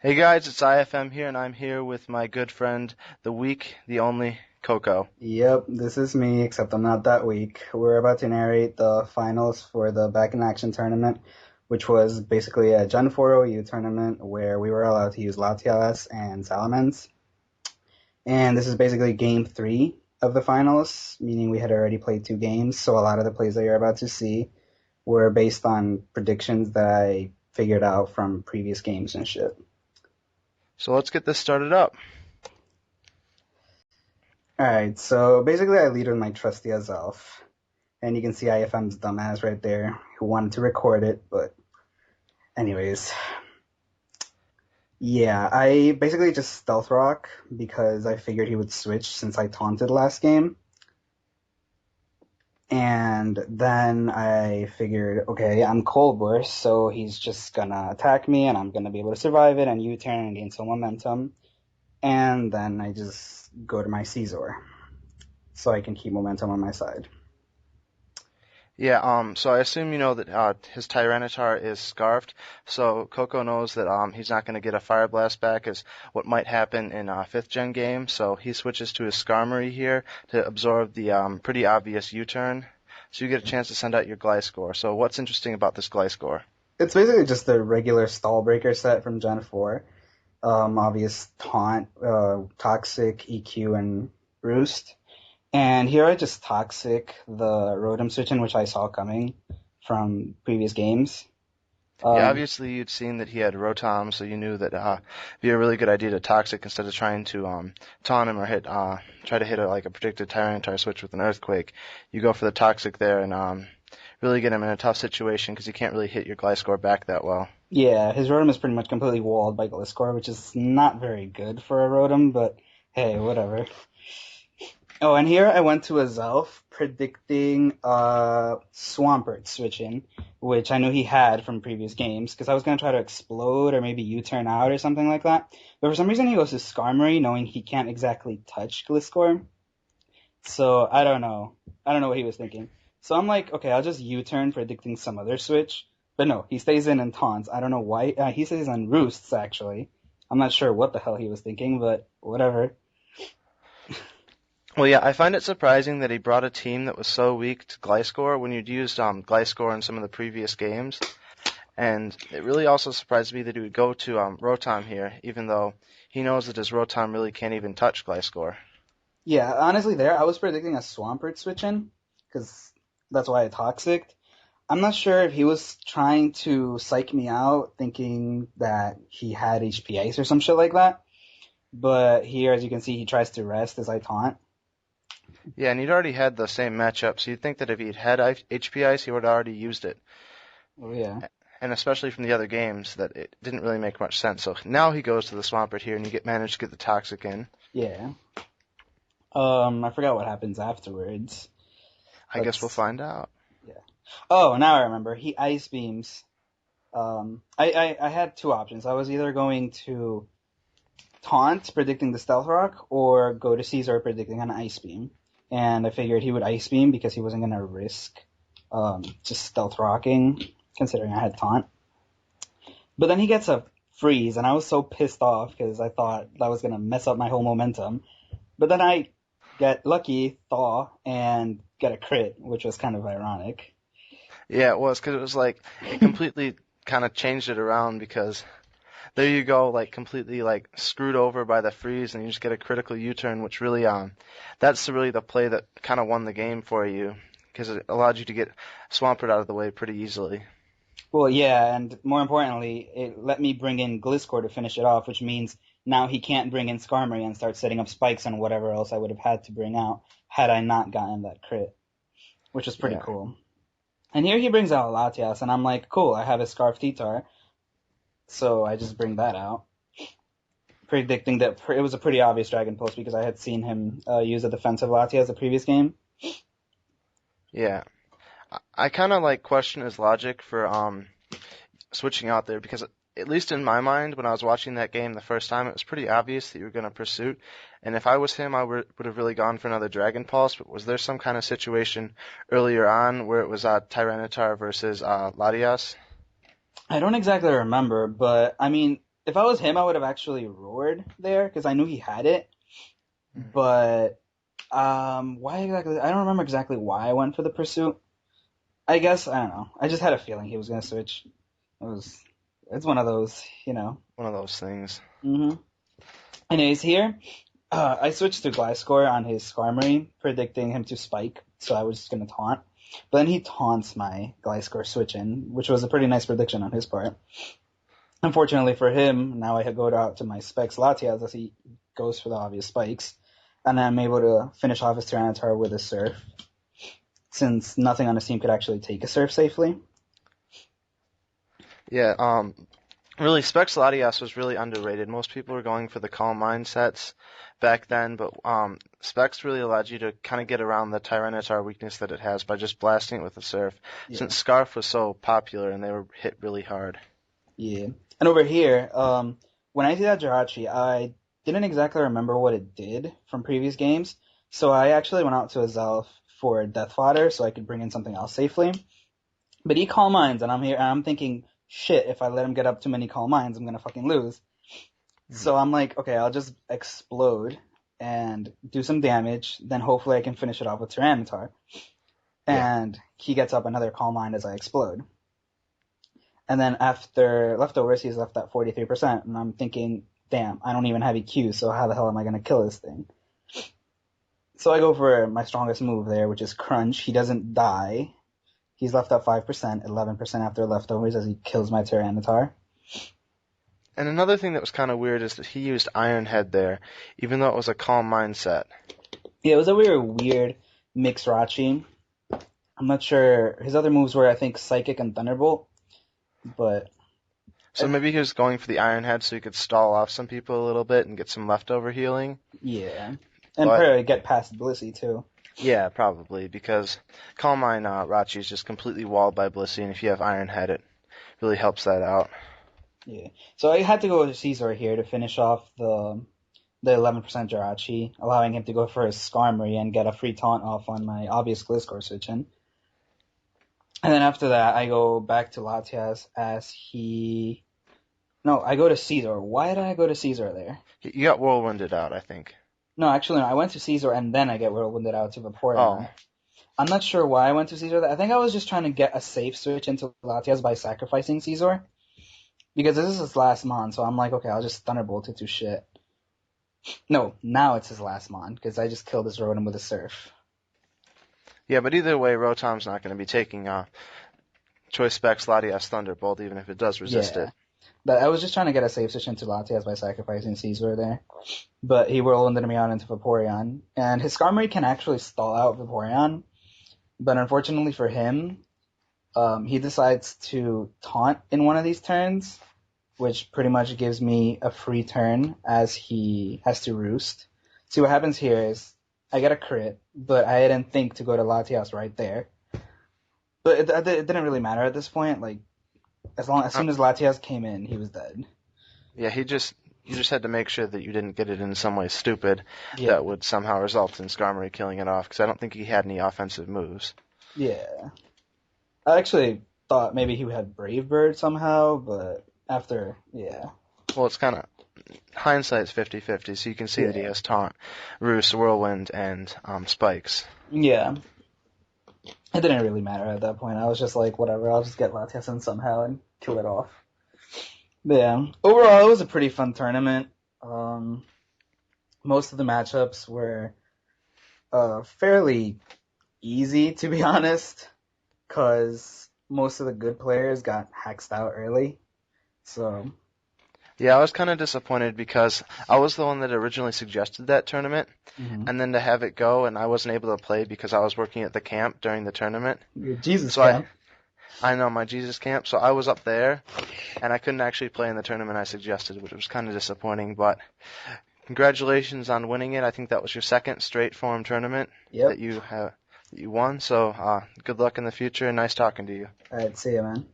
Hey guys, it's IFM here, and I'm here with my good friend, the weak, the only, Coco. Yep, this is me, except I'm not that weak. We're about to narrate the finals for the Back in Action tournament, which was basically a Gen 4 OU tournament where we were allowed to use Latias and Salamence. And this is basically game three of the finals, meaning we had already played two games, so a lot of the plays that you're about to see were based on predictions that I figured out from previous games and shit. So let's get this started up. Alright, so basically I lead with my trusty Azelf. And you can see IFM's dumbass right there who wanted to record it, but anyways. Yeah, I basically just stealth rock because I figured he would switch since I taunted last game. And then I figured, okay, I'm cold burst, so he's just gonna attack me and I'm gonna be able to survive it and U-turn and gain some momentum. And then I just go to my Caesar so I can keep momentum on my side. Yeah, so I assume you know that his Tyranitar is scarfed, so Coco knows that he's not going to get a Fire Blast back as what might happen in 5th gen game, so he switches to his Skarmory here to absorb the pretty obvious U-turn, so you get a chance to send out your Gliscor. So what's interesting about this Gliscor? It's basically just the regular stall breaker set from Gen 4. Obvious taunt, toxic, EQ, and roost. And here I just toxic the Rotom switch in, which I saw coming from previous games. Yeah, Um, obviously you'd seen that he had Rotom, so you knew that it'd be a really good idea to Toxic instead of trying to taunt him or try to hit like a predicted Tyranitar switch with an Earthquake. You go for the Toxic there and really get him in a tough situation because he can't really hit your Gliscor back that well. yeah, his Rotom is pretty much completely walled by Gliscor, which is not very good for a Rotom, but hey, whatever. Oh, and here I went to a Zelf predicting Swampert switch in, which I knew he had from previous games, because I was going to try to explode or maybe U-turn out or something like that. But for some reason he goes to Skarmory, knowing he can't exactly touch Gliscor. So I don't know. I don't know what he was thinking. So I'm like, okay, I'll just U-turn predicting some other switch. But no, he stays in and taunts. I don't know why. He stays on Roosts, actually. I'm not sure what the hell he was thinking, but whatever. Well, yeah, I find it surprising that he brought a team that was so weak to Gliscor when you'd used Gliscor in some of the previous games. And it really also surprised me that he would go to Rotom here, even though he knows that his Rotom really can't even touch Gliscor. Yeah, honestly, there I was predicting a Swampert switch in, because that's why I toxic. I'm not sure if he was trying to psych me out, thinking that he had HP Ice or some shit like that. But here, as you can see, he tries to rest as I taunt. Yeah, and he'd already had the same matchup, so you'd think that if he'd had HP Ice, he would have already used it. Oh yeah, And especially from the other games, that it didn't really make much sense. So now he goes to the Swampert here, and you manage to get the Toxic in. yeah. I forgot what happens afterwards. I guess we'll Let's find out. yeah. Oh, now I remember. He ice beams. I had two options. I was either going to taunt, predicting the stealth rock, or go to Caesar, predicting an ice beam. And I figured he would ice beam because he wasn't gonna risk just stealth rocking, considering I had taunt. But then he gets a freeze, and I was so pissed off because I thought that was gonna mess up my whole momentum. But then I get lucky, thaw, and get a crit, which was kind of ironic. Yeah, it was because it was like it completely kind of changed it around because there you go, like completely like screwed over by the freeze, and you just get a critical U-turn, which really that's really the play that kind of won the game for you because it allowed you to get Swampert out of the way pretty easily. Well, yeah, and more importantly, it let me bring in Gliscor to finish it off, which means now he can't bring in Skarmory and start setting up spikes on whatever else I would have had to bring out had I not gotten that crit, which was pretty Yeah. cool. And here he brings out Latias, and I'm like, cool, I have a Scarf T-Tar, so I just bring that out, predicting that it was a pretty obvious Dragon Pulse because I had seen him use a defensive Latias the previous game. Yeah. I kind of like question his logic for switching out there because at least in my mind when I was watching that game the first time it was pretty obvious that you were going to pursuit And if I was him, I would have really gone for another Dragon Pulse. But was there some kind of situation earlier on where it was Tyranitar versus Latias? I don't exactly remember, but I mean, if I was him, I would have actually roared there because I knew he had it. But why exactly? I don't remember exactly why I went for the pursuit. I guess I don't know. I just had a feeling he was gonna switch. It's one of those, you know. One of those things. Anyways, here I switched to Gliscor on his Skarmory, predicting him to spike, so I was just gonna taunt. But then he taunts my Gliscor switch in, which was a pretty nice prediction on his part. Unfortunately for him, now I go out to my Specs Latias as he goes for the obvious spikes, and I'm able to finish off his Tyranitar with a Surf, since nothing on his team could actually take a Surf safely. Yeah, really, Specs Latias was really underrated. Most people were going for the Calm mindsets back then, but Specs really allowed you to kind of get around the Tyranitar weakness that it has by just blasting it with a Surf, since Scarf was so popular and they were hit really hard. Yeah. And over here, when I did that Jirachi, I didn't exactly remember what it did from previous games, so I actually went out to a Zelf for Death Fodder so I could bring in something else safely. But he Calm Minds, and I'm here, and I'm thinking, shit, if I let him get up too many Calm Minds, I'm gonna fucking lose. So I'm like, okay, I'll just explode and do some damage, then hopefully I can finish it off with Tyranitar. And he gets up another Calm Mind as I explode. And then after leftovers, he's left at 43%, and I'm thinking, damn, I don't even have EQ, so how the hell am I gonna kill this thing? So I go for my strongest move there, which is Crunch. He doesn't die. He's left at 5%, 11% after leftovers as he kills my Tyranitar. And another thing that was kind of weird is that he used Iron Head there, even though it was a Calm mindset. Yeah, it was a weird mix Rachi. I'm not sure. His other moves were, I think, Psychic and Thunderbolt, but... So maybe he was going for the Iron Head so he could stall off some people a little bit and get some leftover healing. Yeah. And probably get past Blissey, too. Yeah, probably, because Calm Mind Rachi is just completely walled by Blissey, and if you have Iron Head, it really helps that out. Yeah. So I had to go to Caesar here to finish off the 11% Jirachi, allowing him to go for his Skarmory and get a free taunt off on my obvious Gliscor switch-in. And then after that, I go back to Latias as he... No, I go to Caesar. Why did I go to Caesar there? You got Whirlwinded out, I think. No, actually, no. I went to Caesar and then I get Whirlwinded out to Vaporeon. Oh. I'm not sure why I went to Caesar. I think I was just trying to get a safe switch into Latias by sacrificing Caesar. Because this is his last Mon, so I'm like, okay, I'll just Thunderbolt it to shit. No, now it's his last Mon, because I just killed this Rotom with a Surf. Yeah, but either way, Rotom's not going to be taking Choice Specs Latias Thunderbolt, even if it does resist it. But I was just trying to get a safe switch into Latias by sacrificing Caesar there. But he whirlwinded me out into Vaporeon. And his Skarmory can actually stall out Vaporeon. But unfortunately for him, he decides to taunt in one of these turns, which pretty much gives me a free turn as he has to roost. See, what happens here is I get a crit, but I didn't think to go to Latias right there. But it didn't really matter at this point. Like, as soon as Latias came in, he was dead. Yeah, you just had to make sure that you didn't get it in some way stupid that would somehow result in Skarmory killing it off, because I don't think he had any offensive moves. Yeah. I actually thought maybe he had Brave Bird somehow, but after, Well, it's kind of... Hindsight's 50-50, so you can see that he has Taunt, Roost, Whirlwind, and Spikes. Yeah. It didn't really matter at that point. I was just like, whatever, I'll just get Latias in somehow and kill it off. But yeah, overall, it was a pretty fun tournament. Most of the matchups were fairly easy, to be honest, because most of the good players got hacked out early. So... Yeah, I was kind of disappointed because I was the one that originally suggested that tournament, and then to have it go and I wasn't able to play because I was working at the camp during the tournament. Your Jesus camp. I know, my Jesus camp, so I was up there, and I couldn't actually play in the tournament I suggested, which was kind of disappointing, but congratulations on winning it. I think that was your second straight form tournament that you won, so good luck in the future, and nice talking to you. Alright, see ya, man.